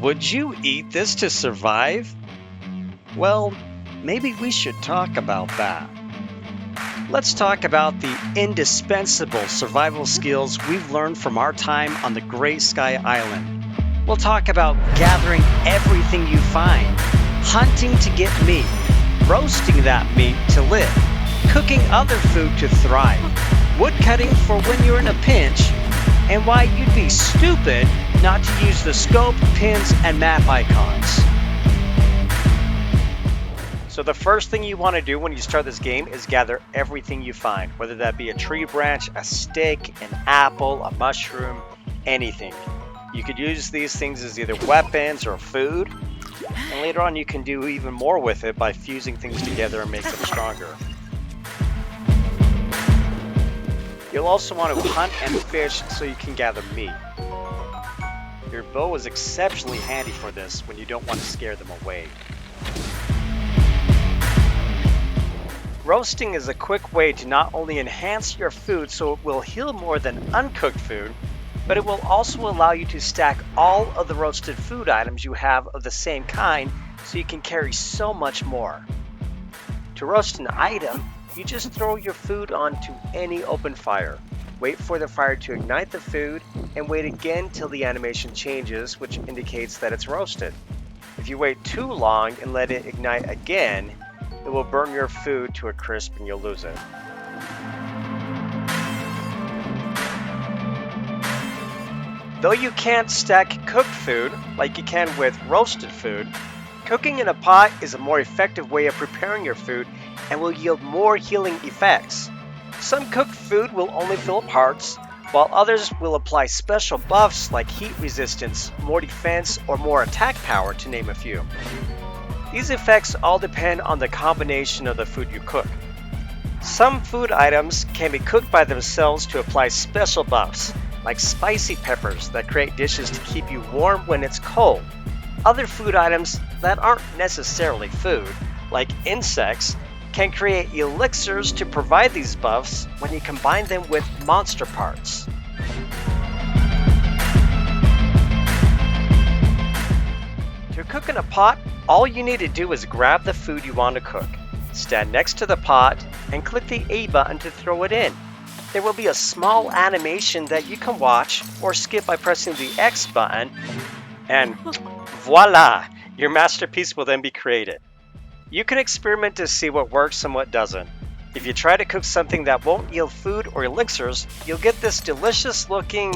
Would you eat this to survive? Well, maybe we should talk about that. Let's talk about the indispensable survival skills we've learned from our time on the Gray Sky Island. We'll talk about gathering everything you find, hunting to get meat, roasting that meat to live, cooking other food to thrive, woodcutting for when you're in a pinch, and why you'd be stupid not to use the scope, pins, and map icons. So the first thing you want to do when you start this game is gather everything you find, whether that be a tree branch, a stick, an apple, a mushroom, anything. You could use these things as either weapons or food, and later on you can do even more with it by fusing things together and make them stronger. You'll also want to hunt and fish so you can gather meat. Your bow is exceptionally handy for this when you don't want to scare them away. Roasting is a quick way to not only enhance your food so it will heal more than uncooked food, but it will also allow you to stack all of the roasted food items you have of the same kind so you can carry so much more. To roast an item, you just throw your food onto any open fire. Wait for the fire to ignite the food and wait again till the animation changes, which indicates that it's roasted. If you wait too long and let it ignite again, it will burn your food to a crisp and you'll lose it. Though you can't stack cooked food like you can with roasted food, cooking in a pot is a more effective way of preparing your food and will yield more healing effects. Some cooked food will only fill up hearts, while others will apply special buffs like heat resistance, more defense, or more attack power, to name a few. These effects all depend on the combination of the food you cook. Some food items can be cooked by themselves to apply special buffs, like spicy peppers that create dishes to keep you warm when it's cold. Other food items that aren't necessarily food, like insects, can create elixirs to provide these buffs when you combine them with monster parts. To cook in a pot, all you need to do is grab the food you want to cook, stand next to the pot, and click the A button to throw it in. There will be a small animation that you can watch or skip by pressing the X button, and voila! Your masterpiece will then be created. You can experiment to see what works and what doesn't. If you try to cook something that won't yield food or elixirs, you'll get this delicious looking,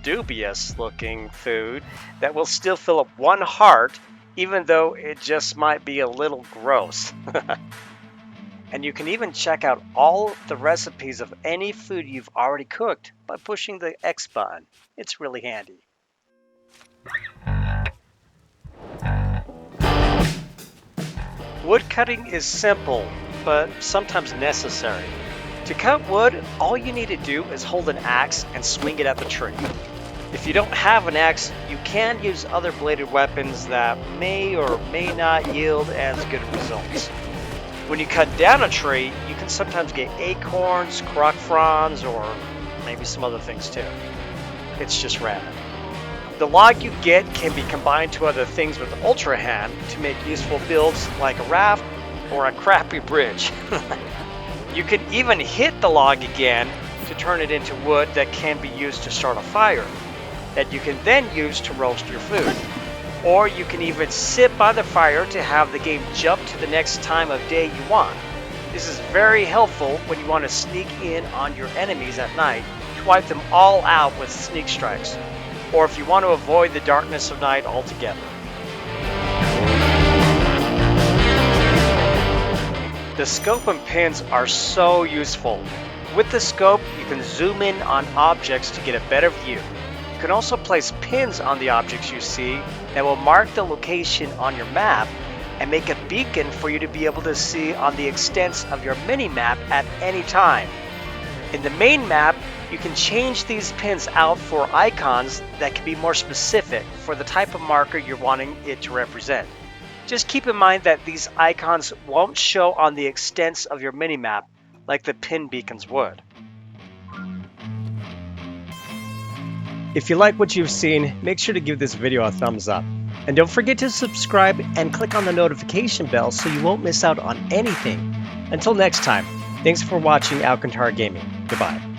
dubious looking food that will still fill up one heart, even though it just might be a little gross. And you can even check out all the recipes of any food you've already cooked by pushing the X button. It's really handy. Woodcutting is simple, but sometimes necessary. To cut wood, all you need to do is hold an axe and swing it at the tree. If you don't have an axe, you can use other bladed weapons that may or may not yield as good results. When you cut down a tree, you can sometimes get acorns, croc fronds, or maybe some other things too. It's just random. The log you get can be combined to other things with Ultra Hand to make useful builds like a raft or a crappy bridge. You can even hit the log again to turn it into wood that can be used to start a fire that you can then use to roast your food. Or you can even sit by the fire to have the game jump to the next time of day you want. This is very helpful when you want to sneak in on your enemies at night to wipe them all out with sneak strikes, or if you want to avoid the darkness of night altogether. The scope and pins are so useful. With the scope, you can zoom in on objects to get a better view. You can also place pins on the objects you see that will mark the location on your map and make a beacon for you to be able to see on the extents of your mini-map at any time. In the main map, you can change these pins out for icons that can be more specific for the type of marker you're wanting it to represent. Just keep in mind that these icons won't show on the extents of your minimap like the pin beacons would. If you like what you've seen, make sure to give this video a thumbs up. And don't forget to subscribe and click on the notification bell so you won't miss out on anything. Until next time, thanks for watching Alcantara Gaming. Goodbye.